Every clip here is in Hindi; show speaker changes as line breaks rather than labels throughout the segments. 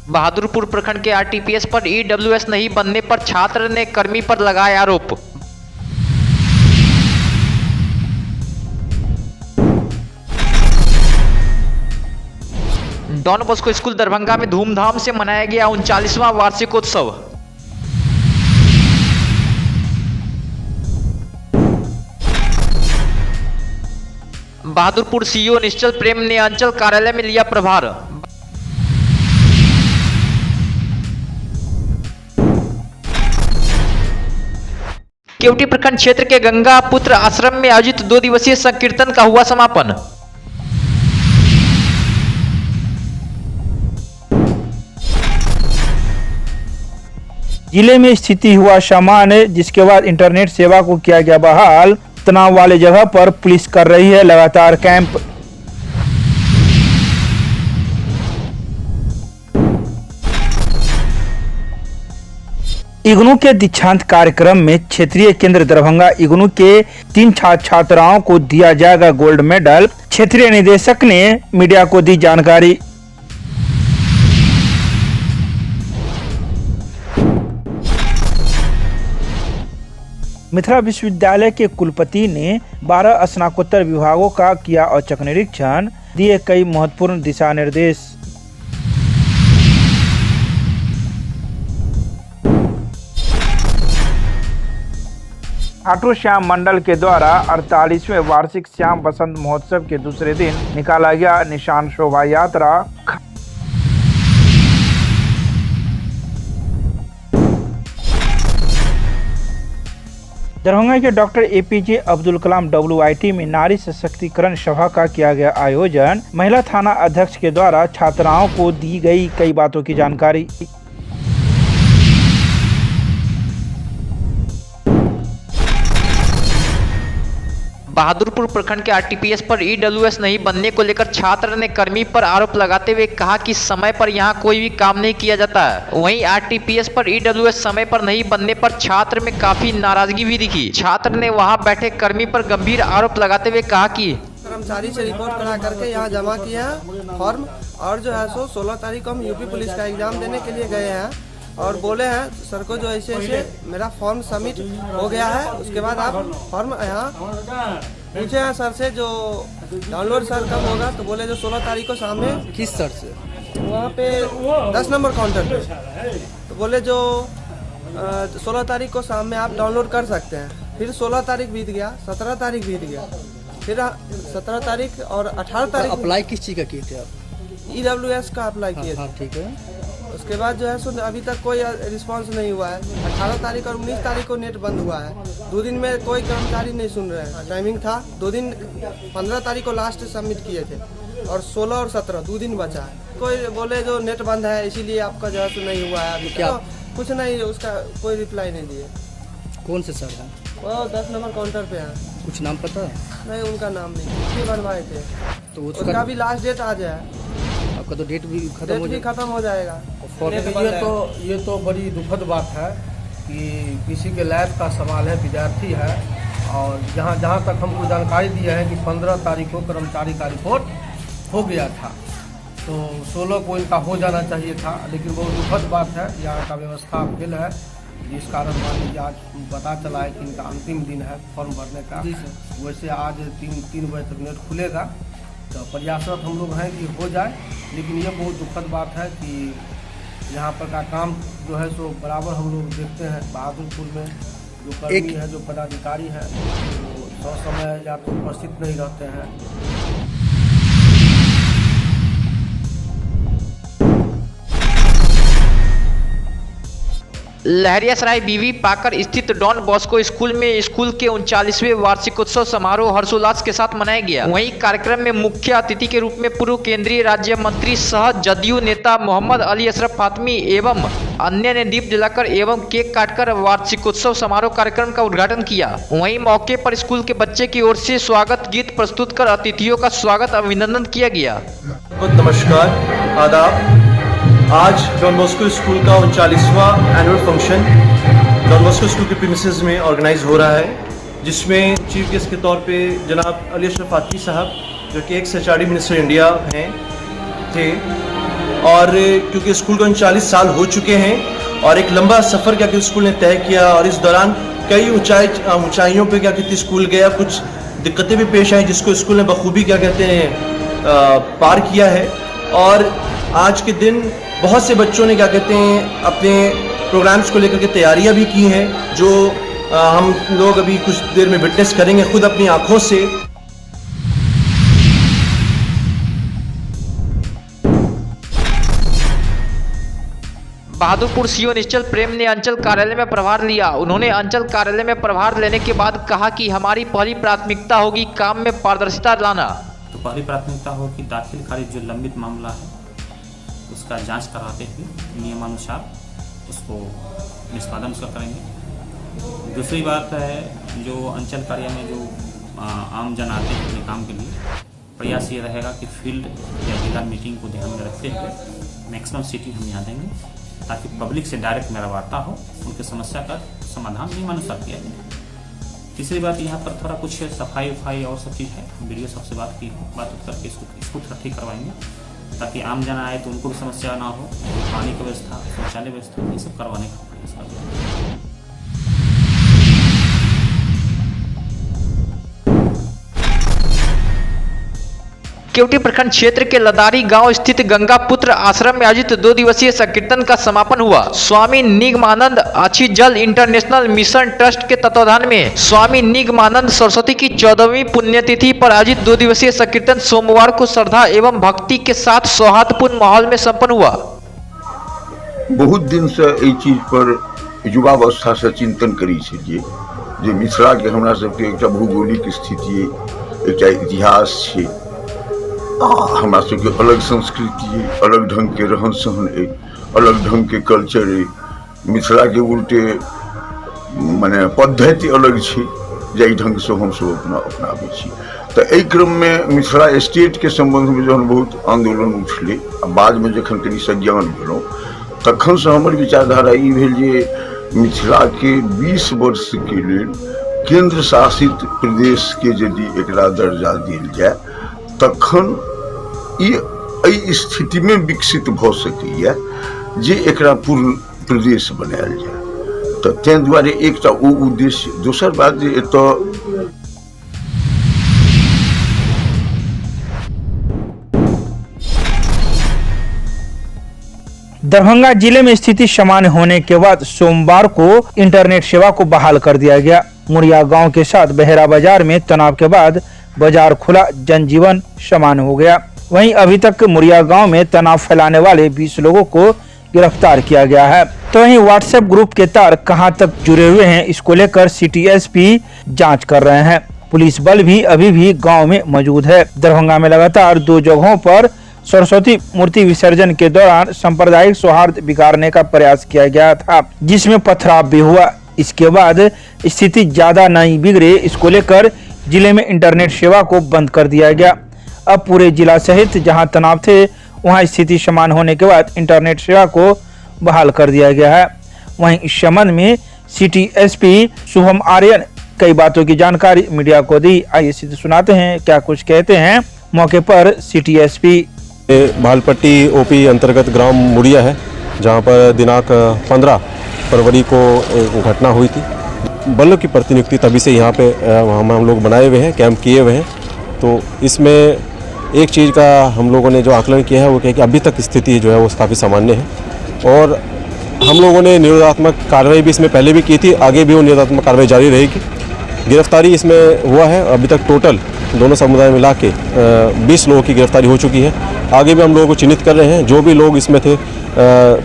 बहादुरपुर प्रखंड के आरटीपीएस पर ईडब्ल्यूएस नहीं बनने पर छात्र ने कर्मी पर लगाया आरोप। डॉन बॉस्को स्कूल दरभंगा में धूमधाम से मनाया गया 39वां वार्षिकोत्सव। बहादुरपुर सीईओ निश्चल प्रेम ने अंचल कार्यालय में लिया प्रभार। केवटी प्रखंड क्षेत्र के गंगा पुत्र आश्रम में आयोजित 2 दिवसीय संकीर्तन का हुआ समापन।
जिले में स्थिति हुआ सामान्य, जिसके बाद इंटरनेट सेवा को किया गया बहाल। तनाव वाले जगह पर पुलिस कर रही है लगातार कैंप। इग्नू के दीक्षांत कार्यक्रम में क्षेत्रीय केंद्र दरभंगा इग्नू के 3 छात्राओं को दिया जाएगा गोल्ड मेडल। क्षेत्रीय निदेशक ने मीडिया को दी जानकारी। मिथिला विश्वविद्यालय के कुलपति ने 12 स्नातकोत्तर विभागों का किया औचक निरीक्षण, दिए कई महत्वपूर्ण दिशा निर्देश। खाटू श्याम मंडल के द्वारा 48वें वार्षिक श्याम बसंत महोत्सव के दूसरे दिन निकाला गया निशान शोभा यात्रा। दरभंगा के doctor APJ Abdul Kalam WIT में नारी सशक्तिकरण सभा का किया गया आयोजन। महिला थाना अध्यक्ष के द्वारा छात्राओं को दी गई कई बातों की जानकारी।
बहादुरपुर प्रखंड के आरटीपीएस पर ईडब्ल्यूएस नहीं बनने को लेकर छात्र ने कर्मी पर आरोप लगाते हुए कहा कि समय पर यहां कोई भी काम नहीं किया जाता है। वहीं आरटीपीएस पर ईडब्ल्यूएस समय पर नहीं बनने पर छात्र में काफी नाराजगी भी दिखी। छात्र ने वहां बैठे कर्मी पर गंभीर आरोप लगाते हुए कहा कि
कर्मचारी से रिपोर्ट करा करके यहाँ जमा किया फॉर्म, और जो है सो 16 तारीख को हम यूपी पुलिस का एग्जाम देने के लिए गए हैं और बोले हैं सर को जो ऐसे मेरा फॉर्म सबमिट हो गया है, उसके बाद आप फॉर्म यहाँ पूछे हैं सर से जो डाउनलोड सर कब होगा, तो बोले जो 16 तारीख को सामने।
किस सर से?
वहाँ पे 10 नंबर काउंटर पे। तो बोले जो 16 तारीख को शाम में आप डाउनलोड कर सकते हैं। फिर 16 तारीख बीत गया, 17 तारीख बीत गया, फिर 17 तारीख और 18 तारीख।
अप्लाई किस चीज़ का किए थे आप?
EWS का अप्लाई किए थे।
ठीक है।
उसके बाद जो है सो अभी तक कोई रिस्पांस नहीं हुआ है। 18 तारीख और 19 तारीख को नेट बंद हुआ है। 2 दिन में कोई कर्मचारी नहीं सुन रहे हैं। टाइमिंग था 2 दिन, 15 तारीख को लास्ट सबमिट किए थे और 16 और 17 2 दिन बचा है। कोई बोले जो नेट बंद है इसीलिए आपका जो है सो नहीं हुआ है अभी क्या? तो कुछ नहीं, उसका कोई रिप्लाई नहीं दिए।
कौन से सर हैं?
वो 10 नंबर काउंटर पे है।
कुछ नाम पता है?
नहीं, उनका नाम नहीं बनवाए थे।
तो
उसका भी लास्ट डेट आ जाए।
आपका तो डेट भी
खत्म हो जाएगा।
ये तो बड़ी दुखद बात है कि किसी के लैब का सवाल है, विद्यार्थी है, और जहाँ तक हमको जानकारी दी है कि 15 तारीख को कर्मचारी का रिपोर्ट हो गया था, तो 16 को इनका हो जाना चाहिए था। लेकिन बहुत दुखद बात है, यहाँ का व्यवस्था फेल है, जिस कारण मान लीजिए आज पता चला है कि इनका अंतिम दिन है फॉर्म भरने का। वैसे आज 3 बजे तक नेट खुलेगा, तो प्रयासरत हम लोग हैं कि हो जाए। लेकिन ये बहुत दुखद बात है कि यहाँ पर का काम जो है सो बराबर हम लोग देखते हैं बहादुरपुर में जो कर्मी है, जो पदाधिकारी हैं, वो समय या तो उपस्थित नहीं रहते हैं।
लहरियासराय बीवी पाकर स्थित डॉन बॉस्को स्कूल में स्कूल के 39वें वार्षिकोत्सव समारोह हर्षोल्लास के साथ मनाया गया। वहीं कार्यक्रम में मुख्य अतिथि के रूप में पूर्व केंद्रीय राज्य मंत्री सह जदयू नेता मोहम्मद अली अशरफ फातमी एवं अन्य ने दीप जलाकर एवं केक काटकर वार्षिकोत्सव समारोह कार्यक्रम का उद्घाटन किया। वहीं मौके पर स्कूल के बच्चे की ओर से स्वागत गीत प्रस्तुत कर अतिथियों का स्वागत अभिनंदन किया गया।
नमस्कार, आदाब। आज डॉन बॉस्को स्कूल का 39वां annual function Don Bosco school के प्रीमिसेस में ऑर्गेनाइज हो रहा है, जिसमें चीफ गेस्ट के तौर पे जनाब अली अशरफ फातमी साहब, जो कि एक्स HRD मिनिस्टर इंडिया हैं थे, और क्योंकि स्कूल को 39 साल हो चुके हैं और एक लंबा सफ़र क्या कि स्कूल ने तय किया और इस दौरान कई ऊंचाइयों पे क्या कहते स्कूल गया, कुछ दिक्कतें भी पेश आई जिसको स्कूल ने बखूबी क्या कहते हैं पार किया है। और आज के दिन बहुत से बच्चों ने क्या कहते हैं अपने प्रोग्राम्स को लेकर के तैयारियां भी की हैं, जो हम लोग अभी कुछ देर में विटनेस करेंगे खुद अपनी आंखों से।
बहादुरपुर सीओ निश्चल प्रेम ने अंचल कार्यालय में प्रभार लिया। उन्होंने अंचल कार्यालय में प्रभार लेने के बाद कहा कि हमारी पहली प्राथमिकता होगी काम में पारदर्शिता लाना।
तो पहली प्राथमिकता हो कि दाखिल खारिज जो लंबित मामला है उसका जांच कराते हुए नियमानुसार उसको निष्पादन उसका करेंगे। दूसरी बात है जो अंचल कार्यालय में जो आम जन आते हैं अपने काम के लिए, प्रयास ये रहेगा कि फील्ड या जिला मीटिंग को ध्यान में रखते हुए मैक्सिमम सीटिंग हम यहाँ देंगे ताकि पब्लिक से डायरेक्ट मेरा वार्ता हो, उनकी समस्या का समाधान नियमानुसार किया जाए। तीसरी बात यहाँ पर थोड़ा कुछ सफाई उफाई और सब चीज़ है, वीडियो सबसे बात करके इसको थोड़ा ठीक करवाएंगे ताकि आम जन आए तो उनको भी समस्या ना हो। पानी की व्यवस्था, शौचालय व्यवस्था, ये सब करवाने का प्रयास करेंगे।
केवटी प्रखंड क्षेत्र के लदारी गांव स्थित गंगा पुत्र आश्रम में आयोजित 2 दिवसीय संकीर्तन का समापन हुआ। स्वामी निगमानंद अच्छी जल इंटरनेशनल मिशन ट्रस्ट के तत्वाधान में स्वामी निगमानंद सरस्वती की 14वीं पुण्यतिथि पर आयोजित 2 दिवसीय संकीर्तन सोमवार को श्रद्धा एवं भक्ति के साथ सौहार्दपूर्ण माहौल में संपन्न हुआ।
बहुत दिन से एहि चीज पर युवावस्था से चिंतन करी छलिए जे मिथिला के हमरा सबके एकटा भौगोलिक स्थिति, एकटा इतिहास छै, हमरा सबके अलग संस्कृति, अलग ढंग के रहन सहन है, अलग ढंग के कल्चर है। मिथिला के उल्टे माने पद्धति अलग छै जाहि ढंग से हम सब अपनाबै छी। तो एहि क्रम में मिथिला स्टेट के संबंध में जहन बहुत आंदोलन उठले आ बाद में जखन कनि सज्ञान भेलहुँ तखन से हमर विचारधारा ई भेल जे मिथिला के 20 वर्ष के लेल केंद्र शासित प्रदेश के यदि एकरा दर्जा देल जाए तखन ई स्थिति में विकसित भ सकैया जे एकरा पूर्ण प्रदेश बनायल जाए। तो तें दुआरे एकटा ओ उद्देश्य। दोसर बात जे एतऽ
दरभंगा जिले में स्थिति सामान्य होने के बाद सोमवार को इंटरनेट सेवा को बहाल कर दिया गया। मुरिया गांव के साथ बहेरा बाजार में तनाव के बाद बाजार खुला, जनजीवन सामान्य हो गया। वहीं अभी तक मुरिया गांव में तनाव फैलाने वाले 20 लोगों को गिरफ्तार किया गया है। तो वहीं व्हाट्सएप ग्रुप के तार कहां तक जुड़े हुए हैं, इसको लेकर सिटी एसपी जांच कर रहे हैं। पुलिस बल भी अभी भी गांव में मौजूद है। दरभंगा में लगातार 2 जगहों पर सरस्वती मूर्ति विसर्जन के दौरान सांप्रदायिक सौहार्द बिगाड़ने का प्रयास किया गया था, जिसमें पथराव भी हुआ। इसके बाद स्थिति ज्यादा नहीं बिगड़े, इसको लेकर जिले में इंटरनेट सेवा को बंद कर दिया गया। अब पूरे जिला सहित जहां तनाव थे वहां स्थिति सामान्य होने के बाद इंटरनेट सेवा को बहाल कर दिया गया है। वहीं इस संबंध में सिटी एसपी शुभम आर्यन कई बातों की जानकारी मीडिया को दी। आइए सीधे सुनाते हैं क्या कुछ कहते हैं मौके पर सिटी एसपी।
भालपट्टी ओपी अंतर्गत ग्राम मुड़िया है, जहां पर दिनांक 15 फरवरी को एक घटना हुई थी। बलों की प्रतिनियुक्ति तभी से यहाँ पे हम लोग बनाए हुए हैं, कैंप किए हुए हैं। तो इसमें एक चीज़ का हम लोगों ने जो आकलन किया है वो क्या कि अभी तक स्थिति जो है वो काफ़ी सामान्य है और हम लोगों ने निरोधात्मक कार्रवाई भी इसमें पहले भी की थी, आगे भी वो निरोधात्मक कार्रवाई जारी रहेगी। गिरफ्तारी इसमें हुआ है, अभी तक टोटल दोनों समुदाय मिला के 20 लोगों की गिरफ्तारी हो चुकी है। आगे भी हम लोगों को चिन्हित कर रहे हैं, जो भी लोग इसमें थे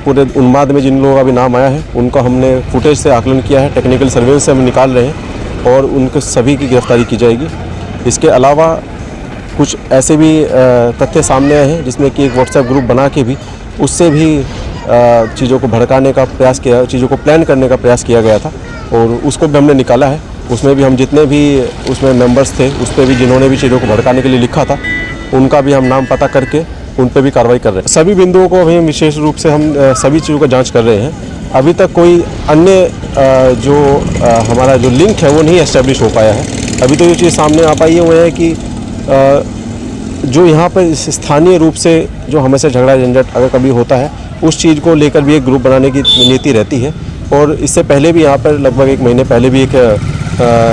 पूरे उन्माद में जिन लोगों का भी नाम आया है उनको हमने फुटेज से आकलन किया है, टेक्निकल सर्वेलेंस से हम निकाल रहे हैं और उनको सभी की गिरफ्तारी की जाएगी। इसके अलावा कुछ ऐसे भी तथ्य सामने आए हैं जिसमें कि एक व्हाट्सएप ग्रुप बना के भी उससे भी चीज़ों को भड़काने का प्रयास किया, चीज़ों को प्लान करने का प्रयास किया गया था और उसको भी हमने निकाला है। उसमें भी हम जितने भी उसमें मेंबर्स थे उस पर भी जिन्होंने भी चीज़ों को भड़काने के लिए लिखा था उनका भी हम नाम पता करके उन पर भी कार्रवाई कर रहे हैं। सभी बिंदुओं को अभी विशेष रूप से हम सभी चीज़ों का जांच कर रहे हैं। अभी तक कोई अन्य जो हमारा जो लिंक है वो नहीं एस्टेब्लिश हो पाया है। अभी तो ये चीज़ सामने आ पाई है वो है कि जो यहाँ पर स्थानीय रूप से जो हमेशा झगड़ा झंझट अगर कभी होता है उस चीज़ को लेकर भी एक ग्रुप बनाने की नीति रहती है। और इससे पहले भी यहाँ पर लगभग 1 महीने पहले भी एक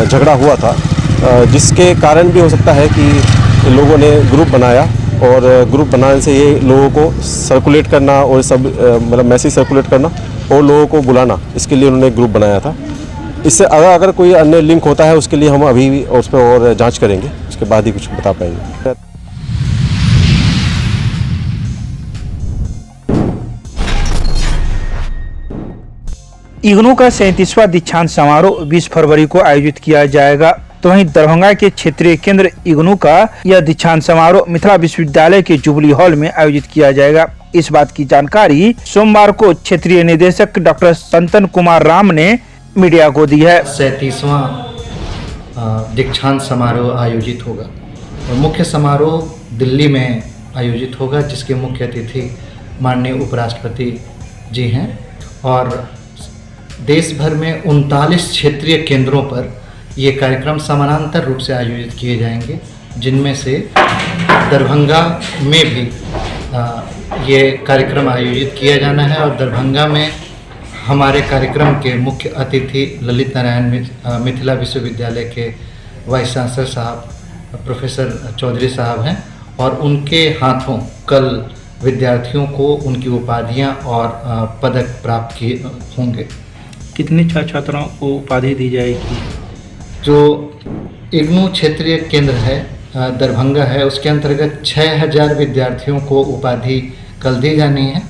झगड़ा हुआ था, जिसके कारण भी हो सकता है कि लोगों ने ग्रुप बनाया और ग्रुप बनाने से ये लोगों को सर्कुलेट करना और सब मतलब मैसेज सर्कुलेट करना और लोगों को बुलाना, इसके लिए उन्होंने ग्रुप बनाया था। इससे अगर कोई अन्य लिंक होता है उसके लिए हम अभी भी उस पर और जांच करेंगे, उसके बाद ही कुछ बता पाएंगे।
इग्नू का 37वां दीक्षांत समारोह 20 फरवरी को आयोजित किया जाएगा। तो वहीं दरभंगा के क्षेत्रीय केंद्र इग्नू का यह दीक्षांत समारोह मिथिला विश्वविद्यालय के जुबली हॉल में आयोजित किया जाएगा। इस बात की जानकारी सोमवार को क्षेत्रीय निदेशक डॉक्टर संतन कुमार राम ने मीडिया को दी है।
37वां दीक्षांत समारोह आयोजित होगा और मुख्य समारोह दिल्ली में आयोजित होगा, जिसके मुख्य अतिथि माननीय उपराष्ट्रपति जी हैं और देश भर में 39 क्षेत्रीय केंद्रों पर ये कार्यक्रम समानांतर रूप से आयोजित किए जाएंगे, जिनमें से दरभंगा में भी ये कार्यक्रम आयोजित किया जाना है। और दरभंगा में हमारे कार्यक्रम के मुख्य अतिथि ललित नारायण मिथिला विश्वविद्यालय के वाइस चांसलर साहब प्रोफेसर चौधरी साहब हैं और उनके हाथों कल विद्यार्थियों को उनकी उपाधियां और पदक प्राप्त किए होंगे।
कितने छात्राओं को उपाधि दी जाएगी?
जो इग्नू क्षेत्रीय केंद्र है दरभंगा है, उसके अंतर्गत 6000 विद्यार्थियों को उपाधि कल दी जानी है।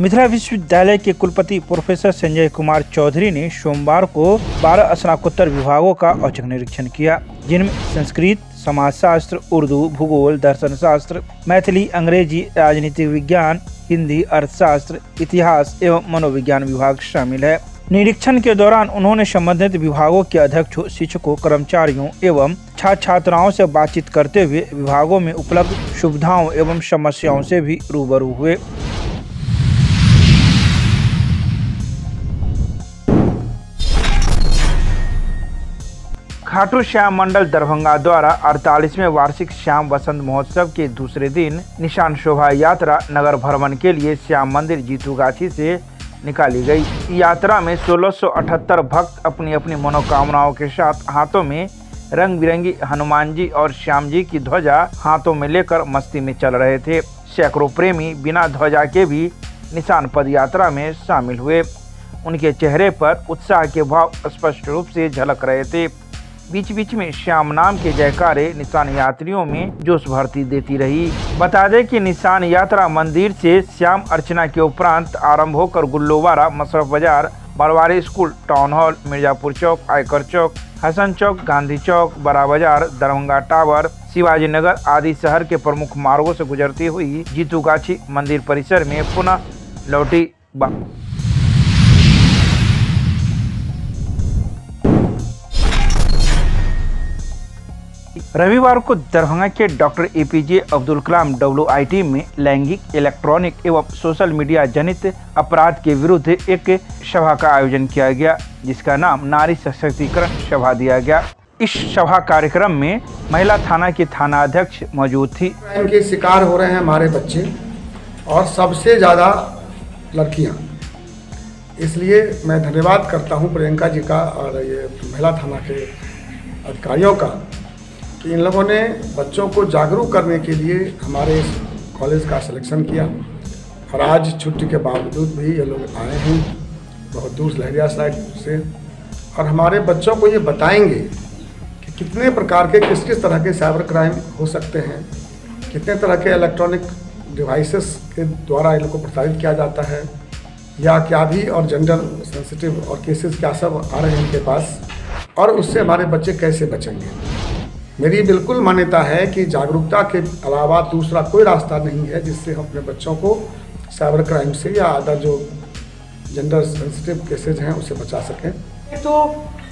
मिथिला विश्वविद्यालय के कुलपति प्रोफेसर संजय कुमार चौधरी ने सोमवार को 12 स्नातकोत्तर विभागों का औचक निरीक्षण किया, जिनमें संस्कृत, समाजशास्त्र, उर्दू, भूगोल, दर्शन शास्त्र, मैथिली, अंग्रेजी, राजनीतिक विज्ञान, हिंदी, अर्थशास्त्र, इतिहास एवं मनोविज्ञान विभाग शामिल है। निरीक्षण के दौरान उन्होंने संबंधित विभागों के अध्यक्षों, शिक्षकों, कर्मचारियों एवं छात्राओं से बातचीत करते हुए विभागों में उपलब्ध सुविधाओं एवं समस्याओं से भी रूबरू हुए। खाटू श्याम मंडल दरभंगा द्वारा 48वें वार्षिक श्याम वसंत महोत्सव के दूसरे दिन निशान शोभा यात्रा नगर भ्रमण के लिए श्याम मंदिर जीतूगाछी से निकाली गई। यात्रा में 1678 भक्त अपनी अपनी मनोकामनाओं के साथ हाथों में रंग बिरंगी हनुमान जी और श्याम जी की ध्वजा हाथों में लेकर मस्ती में चल रहे थे। सैकड़ों प्रेमी बिना ध्वजा के भी निशान पद यात्रा में शामिल हुए। उनके चेहरे पर उत्साह के भाव स्पष्ट रूप से झलक रहे थे। बीच बीच में श्याम नाम के जयकारे निशान यात्रियों में जोश भरती देती रही। बता दें कि निशान यात्रा मंदिर से श्याम अर्चना के उपरांत आरंभ होकर गुल्लोवारा, मशरफ बाजार, बरवारी स्कूल, टाउन हॉल, मिर्जापुर चौक, आयकर चौक, हसन चौक, गांधी चौक, बड़ा बाजार, दरभंगा टावर, शिवाजी नगर आदि शहर के प्रमुख मार्गों से गुजरती हुई जीतूगाछी मंदिर परिसर में पुनः लौटी। रविवार को दरभंगा के doctor APJ Abdul Kalam WIT में लैंगिक, इलेक्ट्रॉनिक एवं सोशल मीडिया जनित अपराध के विरुद्ध एक सभा का आयोजन किया गया, जिसका नाम नारी सशक्तिकरण सभा दिया गया। इस सभा कार्यक्रम में महिला थाना की थाना अध्यक्ष मौजूद थी।
क्राइम के शिकार हो रहे हैं हमारे बच्चे और सबसे ज़्यादा लड़कियां, इसलिए मैं धन्यवाद करता हूं प्रियंका जी का और ये महिला थाना के अधिकारियों का कि इन लोगों ने बच्चों को जागरूक करने के लिए हमारे इस कॉलेज का सिलेक्शन किया और आज छुट्टी के बावजूद भी ये लोग आए हैं बहुत दूर लहरिया साइड से और हमारे बच्चों को ये बताएंगे कि कितने प्रकार के किस किस तरह के साइबर क्राइम हो सकते हैं, कितने तरह के इलेक्ट्रॉनिक डिवाइसेस के द्वारा इन लोग को प्रसारित किया जाता है या क्या भी और जेंडर सेंसिटिव और केसेस क्या सब आ रहे हैं इनके पास और उससे हमारे बच्चे कैसे बचेंगे। मेरी बिल्कुल मान्यता है कि जागरूकता के अलावा दूसरा कोई रास्ता नहीं है जिससे हम अपने बच्चों को साइबर क्राइम से या अदर जो जेंडर सेंसिटिव केसेज हैं उससे बचा सकें।
तो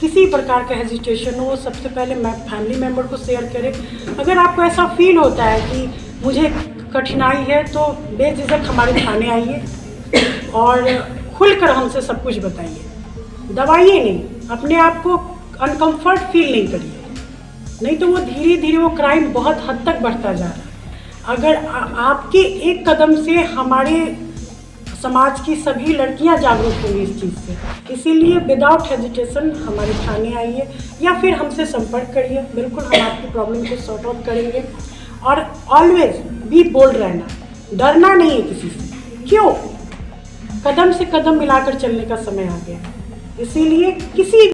किसी प्रकार का हेजिटेशन हो, सबसे पहले मैं फैमिली मेम्बर को शेयर करें। अगर आपको ऐसा फील होता है कि मुझे कठिनाई है तो बेझिझक हमारे थाने आइए और खुलकर हमसे सब कुछ बताइए। दबाइए नहीं, अपने आप को अनकंफर्ट फील नहीं करिए, नहीं तो वो धीरे धीरे वो क्राइम बहुत हद तक बढ़ता जा रहा है। अगर आपके एक कदम से हमारे समाज की सभी लड़कियां जागरूक होंगी इस चीज़ से, इसीलिए विदाउट हेजिटेशन हमारे थाने आइए या फिर हमसे संपर्क करिए, बिल्कुल हम आपकी प्रॉब्लम को सॉर्ट आउट करेंगे। और ऑलवेज बी बोल्ड रहना, डरना नहीं है किसी से। क्यों? कदम से कदम मिलाकर चलने का समय आ गया, इसीलिए किसी